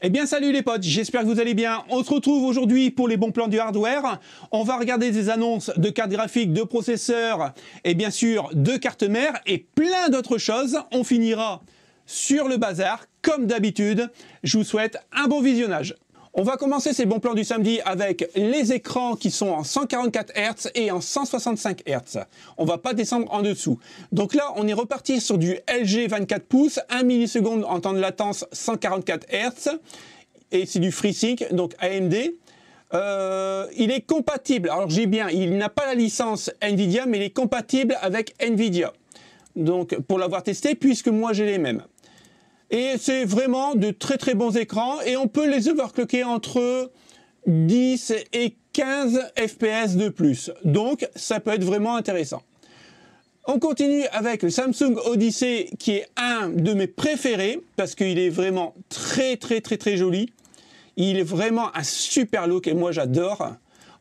Eh bien salut les potes, j'espère que vous allez bien. On se retrouve aujourd'hui pour les bons plans du hardware. On va regarder des annonces de cartes graphiques, de processeurs et bien sûr de cartes mères et plein d'autres choses. On finira sur le bazar comme d'habitude. Je vous souhaite un bon visionnage. On va commencer ces bons plans du samedi avec les écrans qui sont en 144 Hz et en 165 Hz. On va pas descendre en dessous. Donc là, on est reparti sur du LG 24 pouces, 1 milliseconde en temps de latence, 144 Hz. Et c'est du FreeSync, donc AMD. Il est compatible, alors j'ai bien, il n'a pas la licence Nvidia, mais il est compatible avec Nvidia. Donc pour l'avoir testé, puisque moi j'ai les mêmes. Et c'est vraiment de très très bons écrans et on peut les overclocker entre 10 et 15 FPS de plus. Donc ça peut être vraiment intéressant. On continue avec le Samsung Odyssey qui est un de mes préférés parce qu'il est vraiment très joli. Il est vraiment un super look et moi j'adore.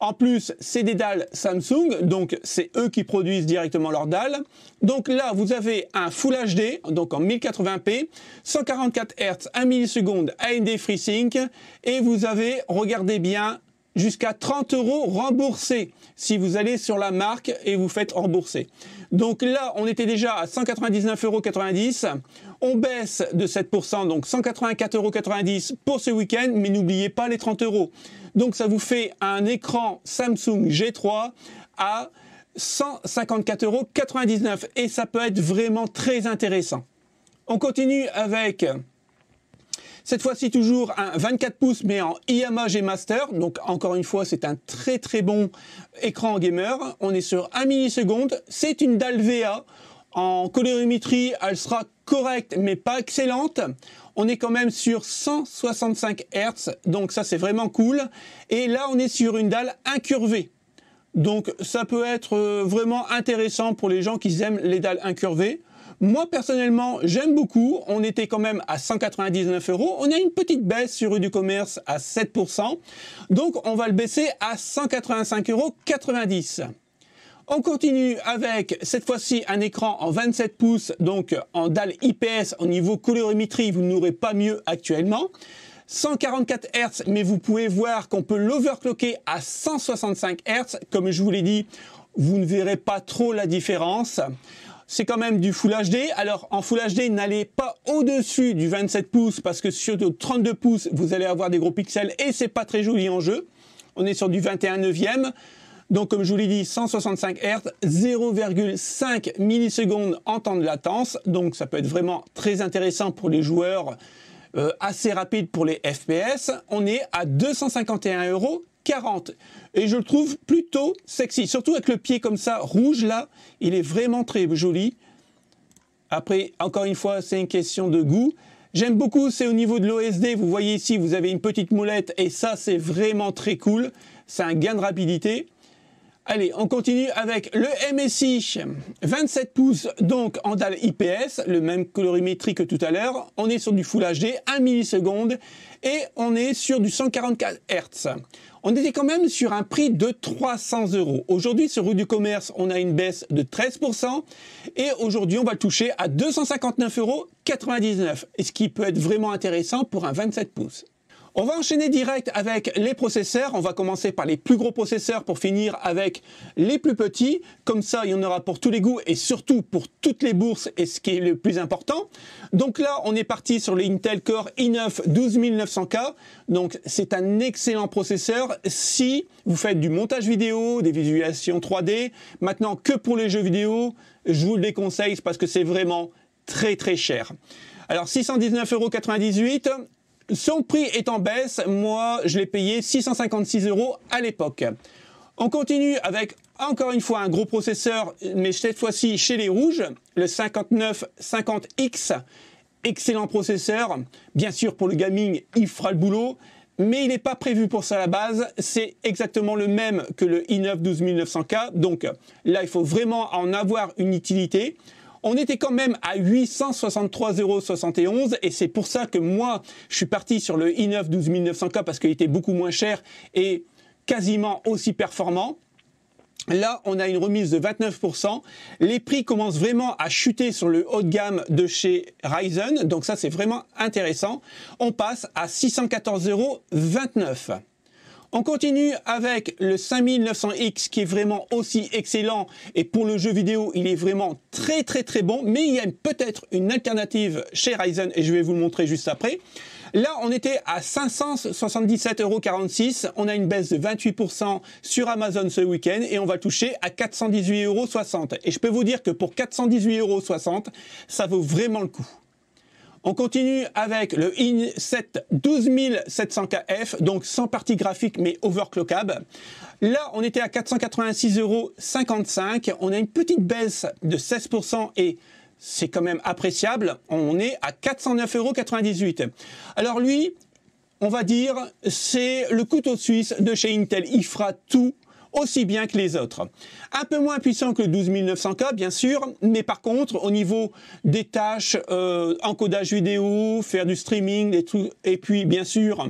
En plus, c'est des dalles Samsung, donc c'est eux qui produisent directement leurs dalles. Donc là, vous avez un Full HD, donc en 1080p, 144 Hz, 1 milliseconde, AMD FreeSync, et vous avez, regardez bien, jusqu'à 30 € remboursés si vous allez sur la marque et vous faites rembourser. Donc là, on était déjà à 199,90 €. On baisse de 7%, donc 184,90 € pour ce week-end, mais n'oubliez pas les 30 €. Donc ça vous fait un écran Samsung G3 à 154,99 € et ça peut être vraiment très intéressant. On continue avec cette fois-ci toujours un 24 pouces mais en IMA G Master. Donc encore une fois, c'est un très bon écran gamer. On est sur 1 milliseconde. C'est une dalle VA. En colorimétrie, elle sera correcte mais pas excellente. On est quand même sur 165 Hz, donc ça c'est vraiment cool. Et là on est sur une dalle incurvée. Donc ça peut être vraiment intéressant pour les gens qui aiment les dalles incurvées. Moi personnellement j'aime beaucoup, on était quand même à 199 €. On a une petite baisse sur rue du commerce à 7%. Donc on va le baisser à 185,90 €. On continue avec, cette fois-ci, un écran en 27 pouces, donc en dalle IPS, au niveau colorimétrie, vous n'aurez pas mieux actuellement. 144 Hz, mais vous pouvez voir qu'on peut l'overclocker à 165 Hz. Comme je vous l'ai dit, vous ne verrez pas trop la différence. C'est quand même du Full HD. Alors, en Full HD, n'allez pas au-dessus du 27 pouces, parce que sur le 32 pouces, vous allez avoir des gros pixels et c'est pas très joli en jeu. On est sur du 21/9. Donc, comme je vous l'ai dit, 165 Hz, 0,5 millisecondes en temps de latence. Donc, ça peut être vraiment très intéressant pour les joueurs, assez rapide pour les FPS. On est à 251,40 €. Et je le trouve plutôt sexy. Surtout avec le pied comme ça, rouge là. Il est vraiment très joli. Après, encore une fois, c'est une question de goût. J'aime beaucoup, c'est au niveau de l'OSD. Vous voyez ici, vous avez une petite molette. Et ça, c'est vraiment très cool. C'est un gain de rapidité. Allez, on continue avec le MSI 27 pouces, donc en dalle IPS, le même colorimétrie que tout à l'heure. On est sur du Full HD, 1 milliseconde, et on est sur du 144 Hz. On était quand même sur un prix de 300 €. Aujourd'hui, sur rue du commerce, on a une baisse de 13%, et aujourd'hui, on va le toucher à 259,99 €, et ce qui peut être vraiment intéressant pour un 27 pouces. On va enchaîner direct avec les processeurs. On va commencer par les plus gros processeurs pour finir avec les plus petits. Comme ça, il y en aura pour tous les goûts et surtout pour toutes les bourses et ce qui est le plus important. Donc là, on est parti sur le Intel Core i9 12900K. Donc c'est un excellent processeur si vous faites du montage vidéo, des visualisations 3D. Maintenant, que pour les jeux vidéo, je vous le déconseille parce que c'est vraiment très cher. Alors 619,98 €. Son prix est en baisse, moi je l'ai payé 656 € à l'époque. On continue avec encore une fois un gros processeur, mais cette fois-ci chez les rouges, le 5950X, excellent processeur. Bien sûr pour le gaming il fera le boulot, mais il n'est pas prévu pour ça à la base, c'est exactement le même que le i9 12900K, donc là il faut vraiment en avoir une utilité. On était quand même à 863,71 € et c'est pour ça que moi, je suis parti sur le i9 12900K parce qu'il était beaucoup moins cher et quasiment aussi performant. Là, on a une remise de 29%. Les prix commencent vraiment à chuter sur le haut de gamme de chez Ryzen. Donc ça, c'est vraiment intéressant. On passe à 614,29 €. On continue avec le 5900X qui est vraiment aussi excellent. Et pour le jeu vidéo, il est vraiment très bon. Mais il y a peut-être une alternative chez Ryzen et je vais vous le montrer juste après. Là, on était à 577,46 €. On a une baisse de 28% sur Amazon ce week-end et on va toucher à 418,60 €. Et je peux vous dire que pour 418,60 €, ça vaut vraiment le coup. On continue avec le i7 12700KF, donc sans partie graphique mais overclockable. Là, on était à 486,55 €. On a une petite baisse de 16% et c'est quand même appréciable. On est à 409,98 €. Alors lui, on va dire, c'est le couteau suisse de chez Intel. Il fera tout aussi bien que les autres. Un peu moins puissant que le 12900K, bien sûr, mais par contre, au niveau des tâches, encodage vidéo, faire du streaming, et puis, bien sûr,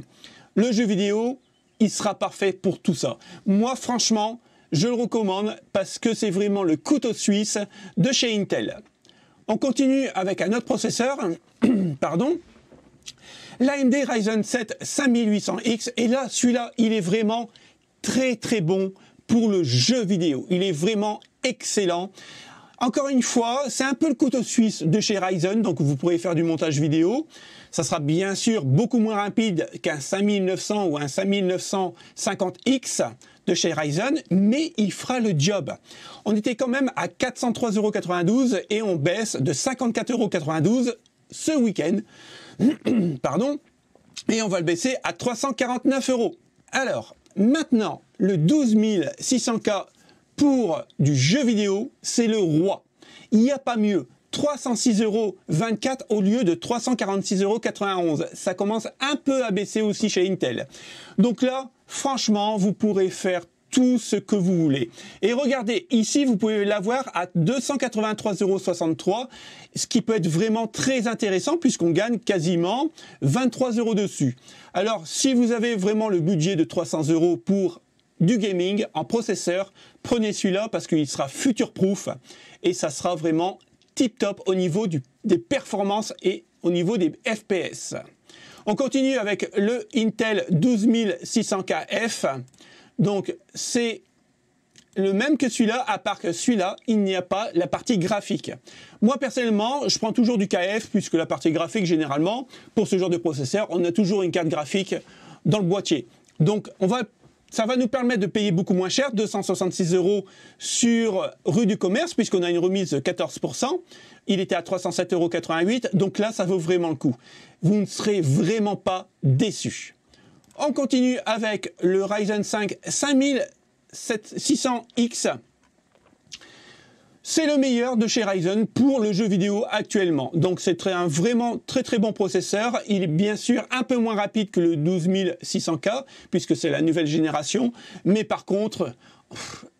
le jeu vidéo, il sera parfait pour tout ça. Moi, franchement, je le recommande parce que c'est vraiment le couteau suisse de chez Intel. On continue avec un autre processeur, pardon, l'AMD Ryzen 7 5800X. Et là, celui-là, il est vraiment très bon pour le jeu vidéo. Il est vraiment excellent. Encore une fois, c'est un peu le couteau suisse de chez Ryzen, donc vous pourrez faire du montage vidéo. Ça sera bien sûr beaucoup moins rapide qu'un 5900 ou un 5950X de chez Ryzen, mais il fera le job. On était quand même à 403,92 € et on baisse de 54,92 € ce week-end. Pardon. Et on va le baisser à 349 €. Alors, maintenant, le 12600K pour du jeu vidéo, c'est le roi. Il n'y a pas mieux. 306,24 € au lieu de 346,91 €. Ça commence un peu à baisser aussi chez Intel. Donc là, franchement, vous pourrez faire tout ce que vous voulez. Et regardez, ici, vous pouvez l'avoir à 283,63 €, ce qui peut être vraiment très intéressant puisqu'on gagne quasiment 23 € dessus. Alors, si vous avez vraiment le budget de 300 € pour du gaming en processeur, prenez celui-là parce qu'il sera future-proof et ça sera vraiment tip-top au niveau des performances et au niveau des FPS. On continue avec le Intel 12600KF. Donc, c'est le même que celui-là, à part que celui-là, il n'y a pas la partie graphique. Moi, personnellement, je prends toujours du KF, puisque la partie graphique, généralement, pour ce genre de processeur, on a toujours une carte graphique dans le boîtier. Donc, ça va nous permettre de payer beaucoup moins cher, 266 € sur rue du Commerce, puisqu'on a une remise de 14%. Il était à 307,88 €, donc là, ça vaut vraiment le coup. Vous ne serez vraiment pas déçus. On continue avec le Ryzen 5 5600X. C'est le meilleur de chez Ryzen pour le jeu vidéo actuellement. Donc c'est un vraiment très bon processeur. Il est bien sûr un peu moins rapide que le 12600K, puisque c'est la nouvelle génération. Mais par contre,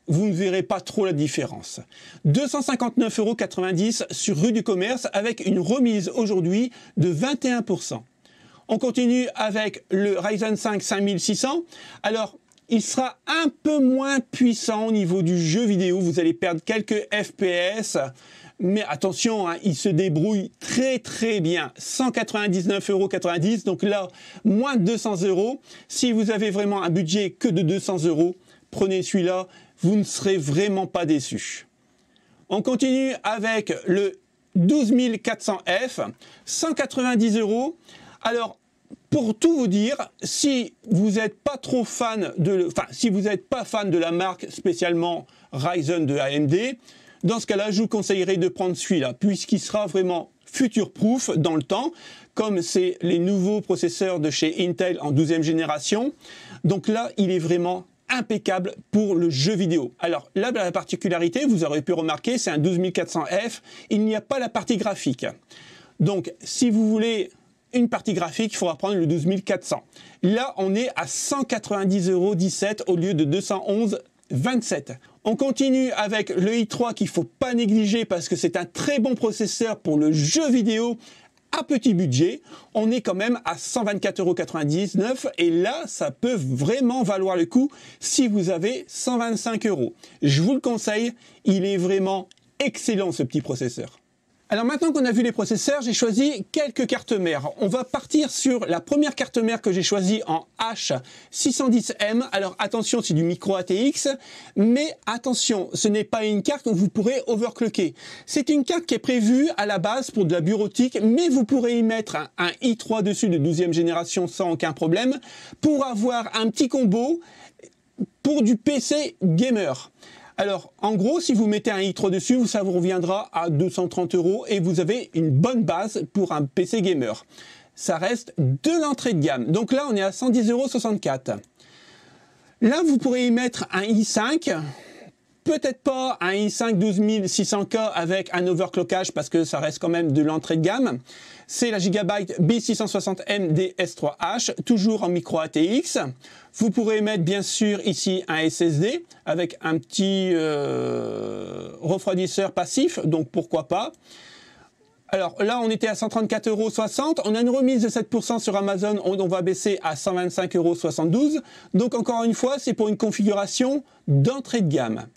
vous ne verrez pas trop la différence. 259,90 € sur rue du Commerce avec une remise aujourd'hui de 21%. On continue avec le Ryzen 5 5600. Alors, il sera un peu moins puissant au niveau du jeu vidéo. Vous allez perdre quelques FPS. Mais attention, hein, il se débrouille très bien. 199,90 €. Donc là, moins de 200 €. Si vous avez vraiment un budget que de 200 €, prenez celui-là. Vous ne serez vraiment pas déçus. On continue avec le 12400F. 190 €. Alors, pour tout vous dire, si vous n'êtes pas trop fan si vous n'êtes pas fan de la marque spécialement Ryzen de AMD, dans ce cas-là, je vous conseillerais de prendre celui-là, puisqu'il sera vraiment future-proof dans le temps, comme c'est les nouveaux processeurs de chez Intel en 12e génération. Donc là, il est vraiment impeccable pour le jeu vidéo. Alors là, la particularité, vous aurez pu remarquer, c'est un 12400F, il n'y a pas la partie graphique. Donc, si vous voulez une partie graphique, il faudra prendre le 12400. Là, on est à 190,17 € au lieu de 211,27 €. On continue avec le i3 qu'il ne faut pas négliger parce que c'est un très bon processeur pour le jeu vidéo à petit budget, on est quand même à 124,99 € et là, ça peut vraiment valoir le coup si vous avez 125 €. Je vous le conseille, il est vraiment excellent ce petit processeur. Alors maintenant qu'on a vu les processeurs, j'ai choisi quelques cartes mères. On va partir sur la première carte mère que j'ai choisie en H610M. Alors attention, c'est du micro ATX, mais attention, ce n'est pas une carte que vous pourrez overclocker. C'est une carte qui est prévue à la base pour de la bureautique, mais vous pourrez y mettre un i3 dessus de 12e génération sans aucun problème pour avoir un petit combo pour du PC gamer. Alors, en gros, si vous mettez un i3 dessus, ça vous reviendra à 230 € et vous avez une bonne base pour un PC gamer. Ça reste de l'entrée de gamme. Donc là, on est à 110,64 €. Là, vous pourrez y mettre un i5. Peut-être pas un i5 12600K avec un overclockage parce que ça reste quand même de l'entrée de gamme. C'est la Gigabyte B660M DS3H, toujours en micro ATX. Vous pourrez mettre bien sûr ici un SSD avec un petit refroidisseur passif, donc pourquoi pas. Alors là, on était à 134,60 €. On a une remise de 7% sur Amazon. On va baisser à 125,72 €. Donc encore une fois, c'est pour une configuration d'entrée de gamme.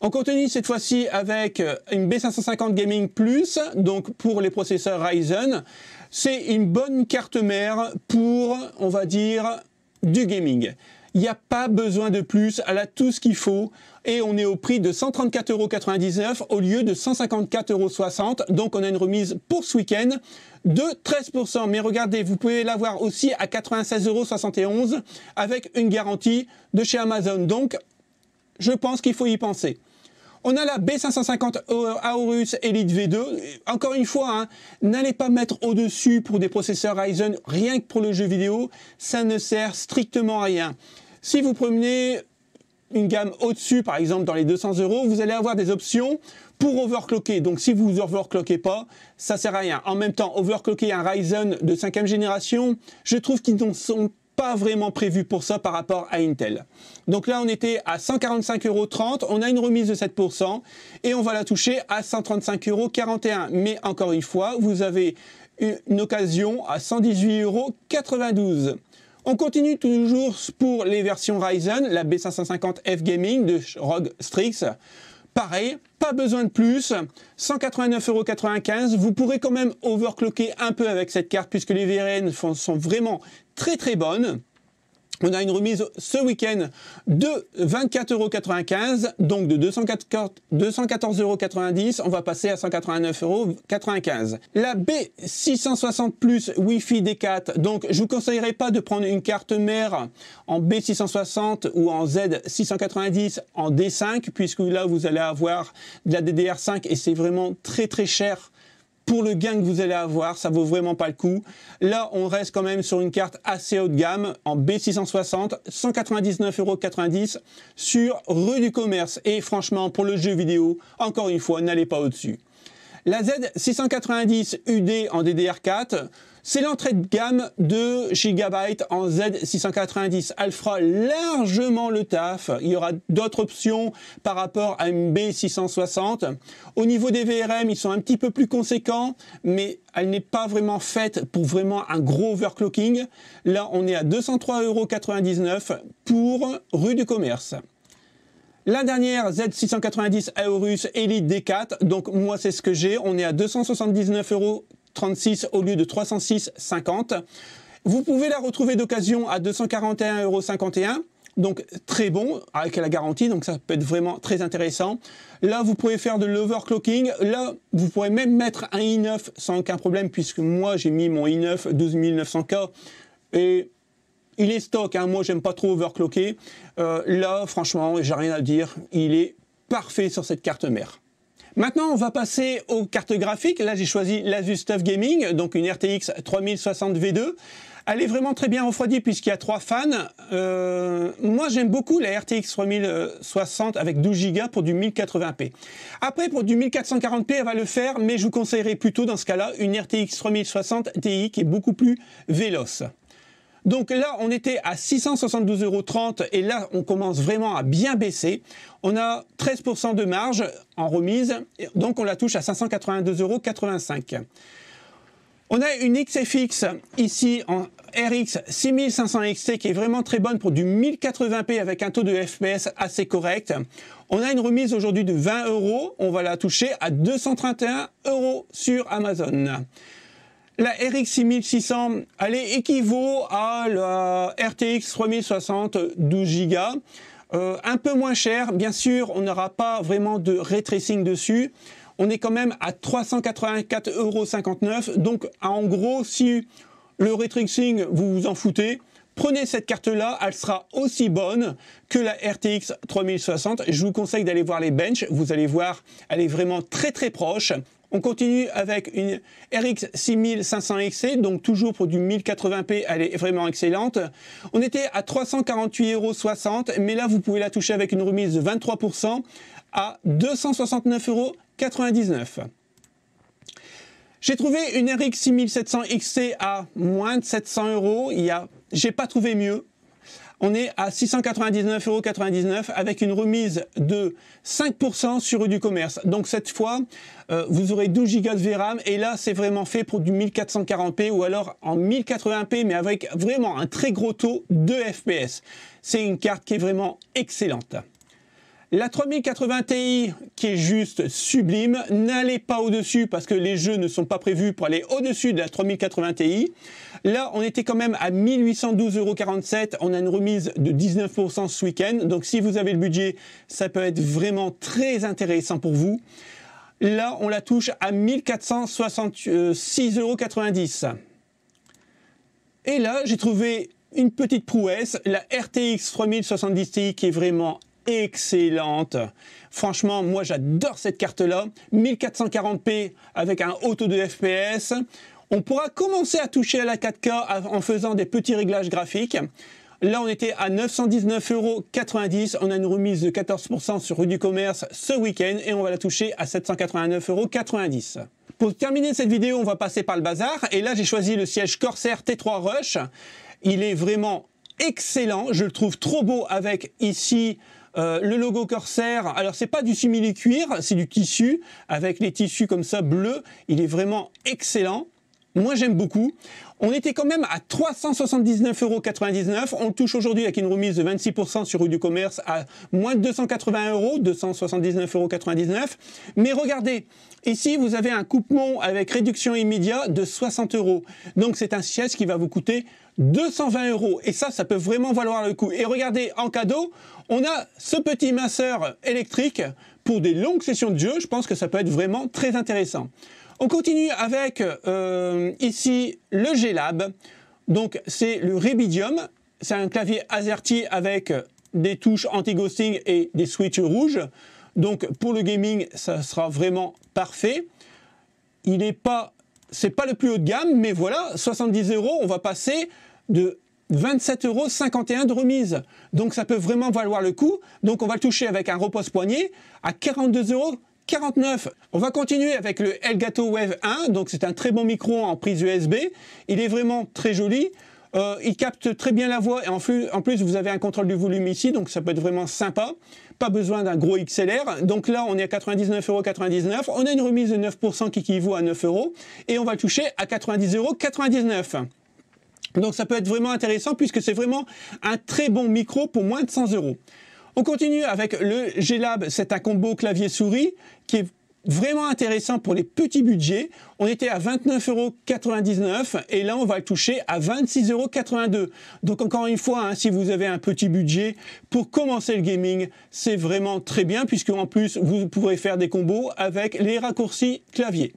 On continue cette fois-ci avec une B550 Gaming Plus, donc pour les processeurs Ryzen. C'est une bonne carte mère pour, on va dire, du gaming. Il n'y a pas besoin de plus, elle a tout ce qu'il faut et on est au prix de 134,99 € au lieu de 154,60 €. Donc on a une remise pour ce week-end de 13%. Mais regardez, vous pouvez l'avoir aussi à 96,71 € avec une garantie de chez Amazon. Donc je pense qu'il faut y penser. On a la B550 Aorus Elite V2. Encore une fois, hein, n'allez pas mettre au-dessus pour des processeurs Ryzen, rien que pour le jeu vidéo, ça ne sert strictement à rien. Si vous prenez une gamme au-dessus, par exemple dans les 200 €, vous allez avoir des options pour overclocker. Donc si vous overclockez pas, ça sert à rien. En même temps, overclocker un Ryzen de 5e génération, je trouve qu'ils ne sont pas vraiment prévu pour ça par rapport à Intel. Donc là, on était à 145,30 €, on a une remise de 7% et on va la toucher à 135,41 €. Mais encore une fois, vous avez une occasion à 118,92 €. On continue toujours pour les versions Ryzen, la B550F Gaming de ROG Strix. Pareil, pas besoin de plus, 189,95 €. Vous pourrez quand même overclocker un peu avec cette carte puisque les VRM sont vraiment très bonnes. On a une remise ce week-end de 24,95 €, donc de 214,90 €, on va passer à 189,95 €. La B660 Plus Wi-Fi D4, donc je vous conseillerais pas de prendre une carte mère en B660 ou en Z690 en D5, puisque là vous allez avoir de la DDR5 et c'est vraiment très cher. Pour le gain que vous allez avoir, ça vaut vraiment pas le coup. Là, on reste quand même sur une carte assez haut de gamme en B660, 199,90 € sur rue du Commerce. Et franchement, pour le jeu vidéo, encore une fois, n'allez pas au-dessus. La Z690 UD en DDR4, c'est l'entrée de gamme de Gigabyte en Z690. Elle fera largement le taf. Il y aura d'autres options par rapport à une B660. Au niveau des VRM, ils sont un petit peu plus conséquents, mais elle n'est pas vraiment faite pour vraiment un gros overclocking. Là, on est à 203,99 € pour rue du Commerce. La dernière Z690 Aorus Elite D4, donc moi c'est ce que j'ai, on est à 279,36 € au lieu de 306,50 €. Vous pouvez la retrouver d'occasion à 241,51 €, donc très bon avec la garantie, donc ça peut être vraiment très intéressant. Là vous pouvez faire de l'overclocking, là vous pourrez même mettre un i9 sans aucun problème puisque moi j'ai mis mon i9 12900K et il est stock, hein. Moi j'aime pas trop overclocker. Là franchement j'ai rien à dire, il est parfait sur cette carte mère. Maintenant on va passer aux cartes graphiques. Là j'ai choisi l'Asus TUF Gaming, donc une RTX 3060 V2. Elle est vraiment très bien refroidie puisqu'il y a 3 fans. Moi j'aime beaucoup la RTX 3060 avec 12 Go pour du 1080p. Après pour du 1440p elle va le faire, mais je vous conseillerais plutôt dans ce cas-là une RTX 3060 Ti qui est beaucoup plus véloce. Donc là, on était à 672,30 € et là, on commence vraiment à bien baisser. On a 13% de marge en remise, donc on la touche à 582,85 €. On a une XFX ici en RX 6500 XT qui est vraiment très bonne pour du 1080p avec un taux de FPS assez correct. On a une remise aujourd'hui de 20 €. On va la toucher à 231 € sur Amazon. La RX 6600, elle équivaut à la RTX 3060 12 Go. Un peu moins cher, bien sûr, on n'aura pas vraiment de ray tracing dessus. On est quand même à 384,59 €. Donc, en gros, si le ray tracing, vous vous en foutez, prenez cette carte-là, elle sera aussi bonne que la RTX 3060. Je vous conseille d'aller voir les benches, vous allez voir, elle est vraiment très très proche. On continue avec une RX 6500 XT, donc toujours pour du 1080p, elle est vraiment excellente. On était à 348,60 €, mais là vous pouvez la toucher avec une remise de 23% à 269,99 €. J'ai trouvé une RX 6700 XT à moins de 700 €. J'ai pas trouvé mieux. On est à 699,99 € avec une remise de 5% sur du commerce. Donc cette fois, vous aurez 12 Go de VRAM et là c'est vraiment fait pour du 1440p ou alors en 1080p mais avec vraiment un très gros taux de FPS. C'est une carte qui est vraiment excellente. La 3080 Ti qui est juste sublime, n'allez pas au-dessus parce que les jeux ne sont pas prévus pour aller au-dessus de la 3080 Ti. Là, on était quand même à 1812,47 €. On a une remise de 19% ce week-end. Donc si vous avez le budget, ça peut être vraiment très intéressant pour vous. Là, on la touche à 1466,90 €. Et là, j'ai trouvé une petite prouesse, la RTX 3070 Ti qui est vraiment excellente. Franchement, moi j'adore cette carte-là. 1440p avec un haut taux de FPS. On pourra commencer à toucher à la 4K en faisant des petits réglages graphiques. Là, on était à 919,90 €. On a une remise de 14% sur du commerce ce week-end et on va la toucher à 789,90 €. Pour terminer cette vidéo, on va passer par le bazar. Et là, j'ai choisi le siège Corsair T3 Rush. Il est vraiment excellent. Je le trouve trop beau avec ici le logo Corsair. Alors, c'est pas du simili-cuir, c'est du tissu avec les tissus comme ça bleus. Il est vraiment excellent. Moi, j'aime beaucoup. On était quand même à 379,99 €. On le touche aujourd'hui avec une remise de 26% sur du commerce à moins de 280 €, 279,99 €. Mais regardez, ici, vous avez un coupe-mont avec réduction immédiate de 60 €. Donc, c'est un siège qui va vous coûter 220 €. Et ça peut vraiment valoir le coup. Et regardez, en cadeau, on a ce petit masseur électrique pour des longues sessions de jeu. Je pense que ça peut être vraiment très intéressant. On continue avec ici le G-Lab. Donc c'est le Rebidium. C'est un clavier AZERTY avec des touches anti-ghosting et des switches rouges. Donc pour le gaming, ça sera vraiment parfait. C'est pas le plus haut de gamme, mais voilà, 70 €, on va passer de 27,51 € de remise. Donc ça peut vraiment valoir le coup. Donc on va le toucher avec un repose-poignet à 42,49 €. On va continuer avec le Elgato Wave 1, donc c'est un très bon micro en prise USB. Il est vraiment très joli. Il capte très bien la voix et en plus vous avez un contrôle du volume ici, donc ça peut être vraiment sympa. Pas besoin d'un gros XLR. Donc là, on est à 99,99 €. On a une remise de 9% qui équivaut à 9 € et on va le toucher à 90,99 €. Donc ça peut être vraiment intéressant puisque c'est vraiment un très bon micro pour moins de 100 €. On continue avec le G-Lab, c'est un combo clavier-souris qui est vraiment intéressant pour les petits budgets. On était à 29,99 € et là on va le toucher à 26,82 €. Donc encore une fois, hein, si vous avez un petit budget pour commencer le gaming, c'est vraiment très bien puisque en plus vous pourrez faire des combos avec les raccourcis clavier.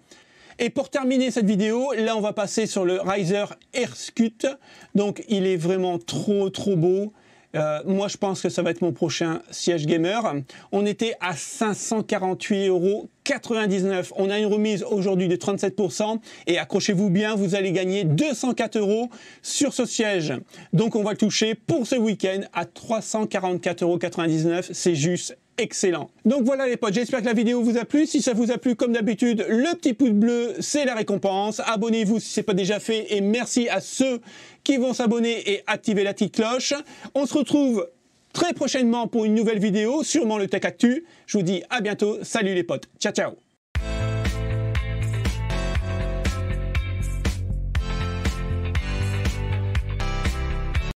Et pour terminer cette vidéo, là on va passer sur le Riser AirScut. Donc il est vraiment trop beau. Moi je pense que ça va être mon prochain siège gamer. On était à 548,99 €. On a une remise aujourd'hui de 37% et accrochez-vous bien, vous allez gagner 204 € sur ce siège. Donc on va le toucher pour ce week-end à 344,99 €. C'est juste excellent. Donc voilà les potes, j'espère que la vidéo vous a plu. Si ça vous a plu, comme d'habitude, le petit pouce bleu, c'est la récompense. Abonnez-vous si ce n'est pas déjà fait et merci à ceux qui vont s'abonner et activer la petite cloche. On se retrouve très prochainement pour une nouvelle vidéo, sûrement le Tech Actu. Je vous dis à bientôt. Salut les potes. Ciao, ciao.